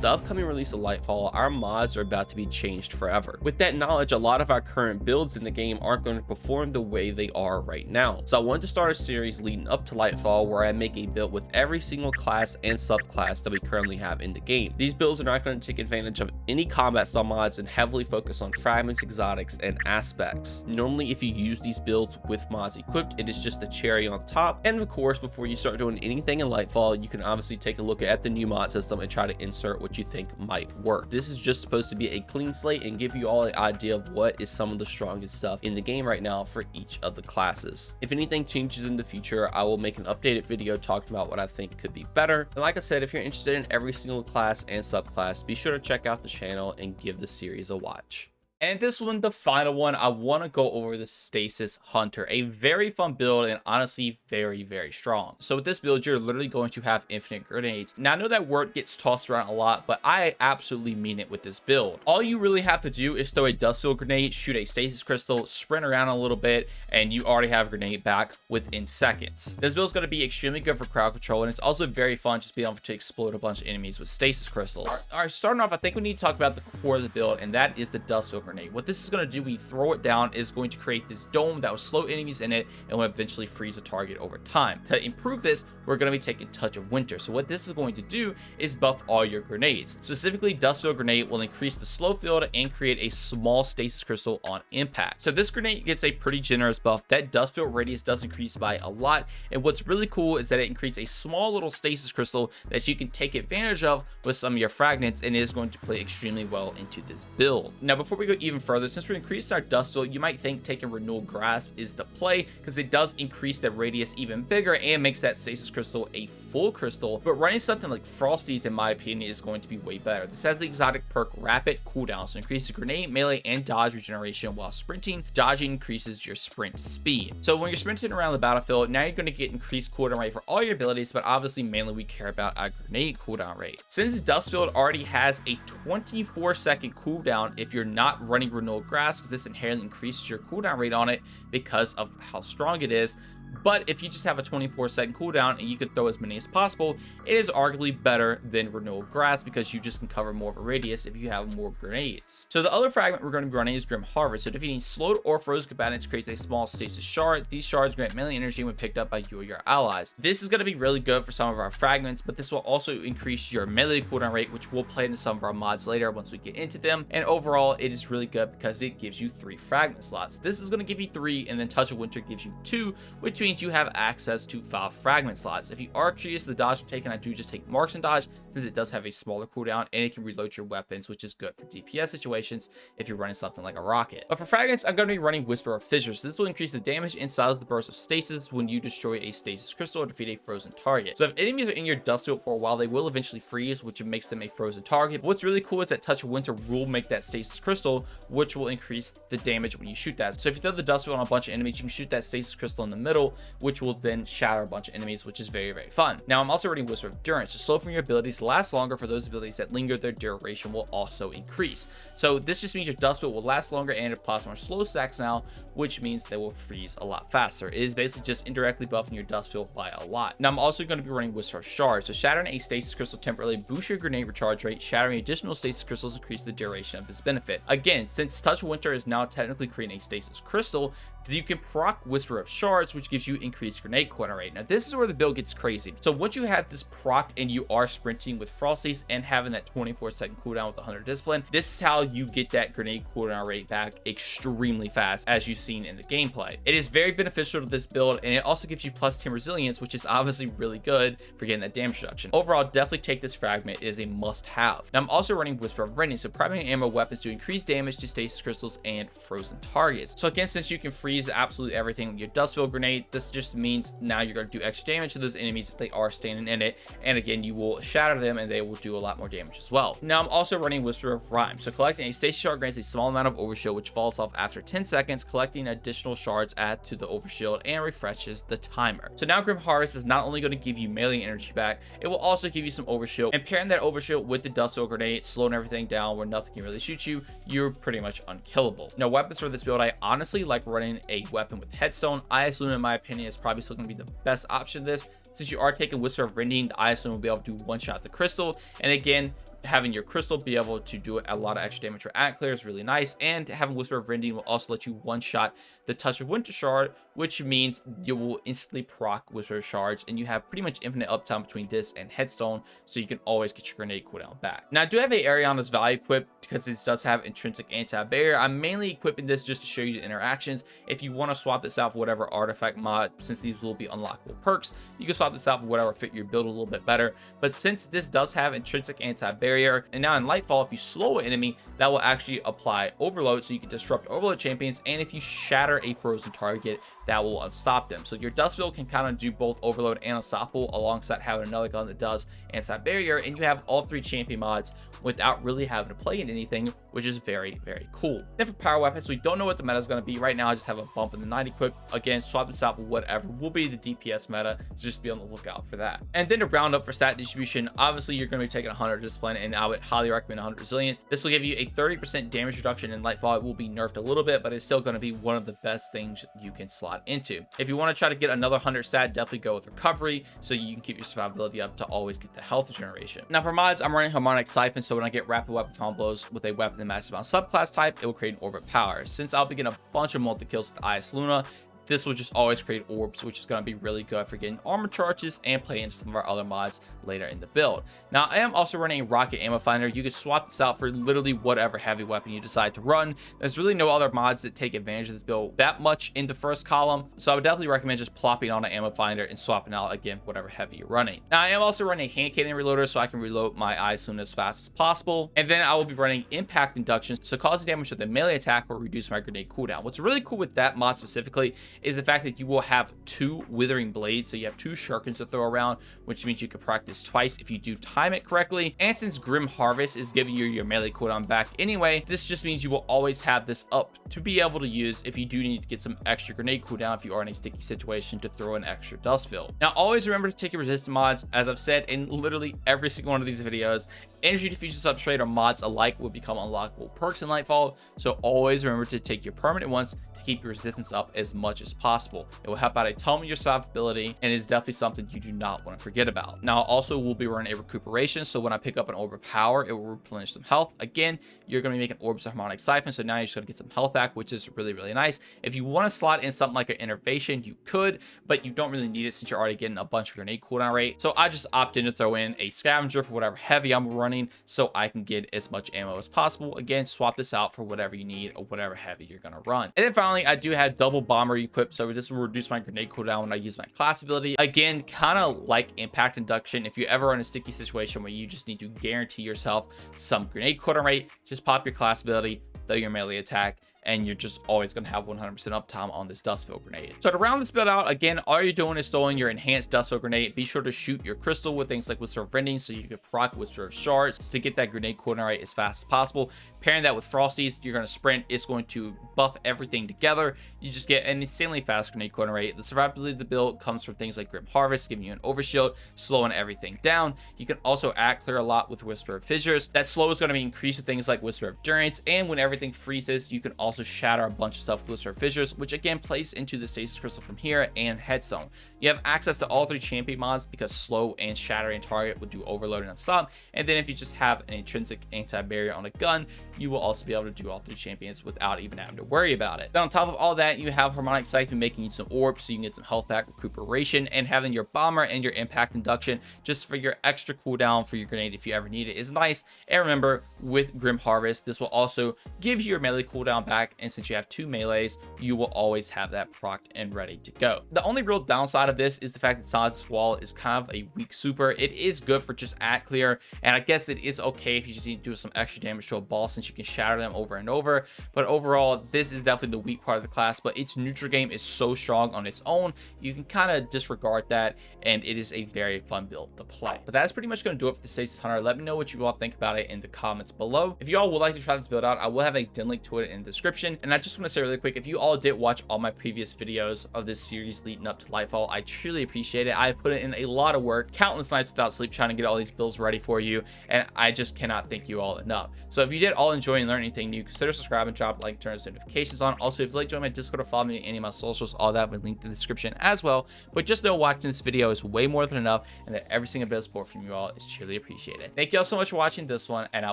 with the upcoming release of Lightfall, our mods are about to be changed forever. With that knowledge, a lot of our current builds in the game aren't going to perform the way they are right now. So I wanted to start a series leading up to Lightfall where I make a build with every single class and subclass that we currently have in the game. These builds are not going to take advantage of any combat style mods and heavily focus on fragments, exotics, and aspects. Normally, if you use these builds with mods equipped, it is just the cherry on top. And of course, before you start doing anything in Lightfall, you can obviously take a look at the new mod system and try to insert what you think might work. This is just supposed to be a clean slate and give you all an idea of what is some of the strongest stuff in the game right now for each of the classes. If anything changes in the future, I will make an updated video talking about what I think could be better. And like I said, if you're interested in every single class and subclass, be sure to check out the channel and give the series a watch. And this one, the final one, I want to go over the Stasis Hunter, a very fun build and honestly very, very strong. So with this build, you're literally going to have infinite grenades. Now I know that word gets tossed around a lot, but I absolutely mean it with this build. All you really have to do is throw a dust field grenade, shoot a stasis crystal, sprint around a little bit, and you already have a grenade back within seconds. This build is going to be extremely good for crowd control, and it's also very fun just being able to explode a bunch of enemies with stasis crystals. All right, starting off, I think we need to talk about the core of the build, and that is the dust field grenade. What this is going to do when you throw it down is going to create this dome that will slow enemies in it and will eventually freeze a target over time. To improve this, we're going to be taking Touch of Winter. So what this is going to do is buff all your grenades. Specifically, Dust Field Grenade will increase the slow field and create a small stasis crystal on impact. So this grenade gets a pretty generous buff. That dust field radius does increase by a lot, and what's really cool is that it creates a small little stasis crystal that you can take advantage of with some of your fragments, and it is going to play extremely well into this build. Now before we go even further, since we're increasing our dust field, you might think taking Renewal Grasp is the play because it does increase the radius even bigger and makes that stasis crystal a full crystal. But running something like frost-ees, in my opinion, is going to be way better. This has the exotic perk Rapid Cooldown, so increases grenade, melee, and dodge regeneration while sprinting. Dodging increases your sprint speed. So when you're sprinting around the battlefield, now you're going to get increased cooldown rate for all your abilities, but obviously mainly we care about our grenade cooldown rate. Since dust field already has a 24-second cooldown if you're not running Renewal Grasp, because this inherently increases your cooldown rate on it because of how strong it is. But if you just have a 24-second cooldown and you can throw as many as possible, it is arguably better than Renewal Grasp because you just can cover more of a radius if you have more grenades. So the other fragment we're going to be running is Grim Harvest. So defeating slowed or frozen combatants creates a small stasis shard. These shards grant melee energy when picked up by you or your allies. This is going to be really good for some of our fragments, but this will also increase your melee cooldown rate, which we'll play into some of our mods later once we get into them. And overall, it is really good because it gives you 3 fragment slots. This is going to give you 3, and then Touch of Winter gives you 2, which means you have access to 5 fragment slots. If you are curious the dodge I'm taking, I do just take Marks and Dodge since it does have a smaller cooldown and it can reload your weapons, which is good for DPS situations if you're running something like a rocket. But for fragments, I'm going to be running Whisper of Fissures. This will increase the damage and size of the burst of stasis when you destroy a stasis crystal or defeat a frozen target. So if enemies are in your dust field for a while, they will eventually freeze, which makes them a frozen target. But what's really cool is that Touch of Winter will make that stasis crystal, which will increase the damage when you shoot that. So if you throw the dust field on a bunch of enemies, you can shoot that stasis crystal in the middle, which will then shatter a bunch of enemies, which is very, very fun. Now I'm also reading Whisper of Endurance. So slow from your abilities last longer. For those abilities that linger, their duration will also increase. So this just means your dust field will last longer and it applies more slow stacks now, which means they will freeze a lot faster. It is basically just indirectly buffing your dust field by a lot. Now I'm also going to be running Whisper of Shards. So shattering a stasis crystal temporarily boosts your grenade recharge rate. Shattering additional stasis crystals increase the duration of this benefit. Again, since Touch of Winter is now technically creating a stasis crystal, you can proc Whisper of Shards, which gives you increased grenade cooldown rate. Now this is where the build gets crazy. So once you have this proc and you are sprinting with frost-ees and having that 24-second cooldown with 100 discipline, this is how you get that grenade cooldown rate back extremely fast, as you've seen in the gameplay. It is very beneficial to this build, and it also gives you +10 resilience, which is obviously really good for getting that damage reduction. Overall, definitely take this fragment. It is a must-have. Now I'm also running Whisper of Rending, so primary ammo weapons do increase damage to stasis crystals and frozen targets. So again, since you can freeze absolutely everything with your dust field grenade, this just means now you're going to do extra damage to those enemies if they are standing in it, and again you will shatter them and they will do a lot more damage as well. Now I'm also running Whisper of Rhyme. So collecting a stasis shard grants a small amount of overshield, which falls off after 10 seconds. Collecting additional shards add to the overshield and refreshes the timer. So now Grim Harvest is not only going to give you melee energy back, it will also give you some overshield, and pairing that overshield with the dust field grenade, slowing everything down where nothing can really shoot you, you're pretty much unkillable. Now weapons for this build, I honestly like running a weapon with Headstone. IS Luna, in my opinion, is probably still going to be the best option. This, since you are taking Whisper of Rending, the IS Luna will be able to one-shot the crystal, and again, having your crystal be able to do a lot of extra damage for at clear is really nice, and having Whisper of Rending will also let you one-shot the Touch of Winter Shard, which means you will instantly proc Whisper Shards, and you have pretty much infinite uptime between this and Headstone, so you can always get your grenade cooldown back. Now, I do have a Ariana's Value equipped because this does have intrinsic anti-barrier. I'm mainly equipping this just to show you the interactions. If you want to swap this out for whatever artifact mod, since these will be unlockable perks, you can swap this out for whatever fit your build a little bit better. But since this does have intrinsic anti-barrier, and now in Lightfall, if you slow an enemy, that will actually apply overload, so you can disrupt overload champions, and if you shatter a frozen target, that will unstop them. So your Dustfield can kind of do both overload and unstoppable alongside having another gun that does anti-barrier, and you have all 3 champion mods without really having to play in anything, which is very, very cool. Then for power weapons, we don't know what the meta is going to be. Right now, I just have a bump in the 90 equip. Again, swap this out for whatever will be the DPS meta, so just be on the lookout for that. And then to round up for stat distribution, obviously you're going to be taking 100 discipline, and I would highly recommend 100 resilience. This will give you a 30% damage reduction in Lightfall. It will be nerfed a little bit, but it's still going to be one of the best things you can slot into. If you want to try to get another 100 stat, definitely go with recovery, so you can keep your survivability up to always get the health generation. Now for mods, I'm running Harmonic Siphon, so when I get rapid weapon combos with a weapon in massive amount subclass type, it will create an orbit power. Since I'll be getting a bunch of multi kills with IS Luna, this will just always create orbs, which is going to be really good for getting armor charges and playing into some of our other mods later in the build. Now, I am also running a rocket ammo finder. You can swap this out for literally whatever heavy weapon you decide to run. There's really no other mods that take advantage of this build that much in the first column, so I would definitely recommend just plopping on an ammo finder and swapping out again whatever heavy you're running. Now, I am also running a hand cannon reloader, so I can reload my IS Luna as fast as possible, and then I will be running impact induction, so causing damage with a melee attack will reduce my grenade cooldown. What's really cool with that mod specifically is the fact that you will have 2 withering blades, so you have 2 shurikens to throw around, which means you can practice twice if you do time it correctly. And since Grim Harvest is giving you your melee cooldown back anyway, this just means you will always have this up to be able to use if you do need to get some extra grenade cooldown if you are in a sticky situation to throw an extra Dustfield. Now, always remember to take your resistant mods. As I've said in literally every single one of these videos, energy diffusion substrate or mods alike will become unlockable perks in Lightfall, so always remember to take your permanent ones to keep your resistance up as much as possible. It will help out a ton with your survivability, and is definitely something you do not want to forget about. Now, also we'll be running a recuperation, so when I pick up an orb of power, it will replenish some health. Again, you're going to be making orbs of Harmonic Siphon, so now you're just going to get some health back, which is really, really nice. If you want to slot in something like an Innervation, you could, but you don't really need it since you're already getting a bunch of grenade cooldown rate. So I just opt in to throw in a scavenger for whatever heavy I'm running, so I can get as much ammo as possible. Again, swap this out for whatever you need or whatever heavy you're going to run. And then finally, I do have double bomber equipped, so this will reduce my grenade cooldown when I use my class ability. Again, kind of like impact induction. If you're ever in a sticky situation where you just need to guarantee yourself some grenade cooldown rate, just pop your class ability, throw your melee attack, and you're just always going to have 100% uptime on this Dustfield grenade. So to round this build out, again, all you're doing is throwing your enhanced Dustfield grenade. Be sure to shoot your crystal with things like Whisper of Rending, so you can proc Whisper of Shards to get that grenade cooldown rate as fast as possible. Pairing that with frost-ees, you're going to sprint. It's going to buff everything together. You just get an insanely fast grenade cooldown rate. The survivability of the build comes from things like Grim Harvest, giving you an overshield, slowing everything down. You can also act clear a lot with Whisper of Fissures. That slow is going to be increased with things like Whisper of Durance, and when everything freezes, you can also shatter a bunch of stuff with Whisper of Fissures, which again plays into the Stasis Crystal from here and Headstone. You have access to all 3 champion mods because slow and shattering target will do overload and unstop, and then if you just have an intrinsic anti-barrier on a gun, you will also be able to do all 3 champions without even having to worry about it. Then on top of all that, you have Harmonic Siphon making you some orbs so you can get some health back, recuperation, and having your bomber and your impact induction just for your extra cooldown for your grenade if you ever need it is nice. And remember, with Grim Harvest, this will also give you your melee cooldown back, and since you have 2 melees, you will always have that procced and ready to go. The only real downside of this is the fact that Solid Wall is kind of a weak super. It is good for just at clear, and I guess it is okay if you just need to do some extra damage to a ball since you can shatter them over and over, but overall this is definitely the weak part of the class. But its neutral game is so strong on its own, you can kind of disregard that, and it is a very fun build to play. But that's pretty much going to do it for the Stasis Hunter. Let me know what you all think about it in the comments below. If you all would like to try this build out, I will have a link to it in the description. description. And I just want to say really quick, if you all did watch all my previous videos of this series leading up to Lightfall, I truly appreciate it. I've put in a lot of work, countless nights without sleep, trying to get all these builds ready for you, and I just cannot thank you all enough. So if you did all enjoy and learn anything new, consider subscribing, drop a like, turn notifications on. Also, if you'd like to join my Discord or follow me on any of my socials, all that will be linked in the description as well. But just know watching this video is way more than enough, and that every single bit of support from you all is truly appreciated. Thank you all so much for watching this one, and I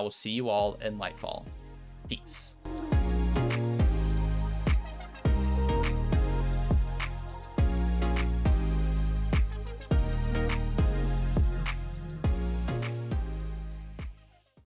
will see you all in Lightfall. Peace.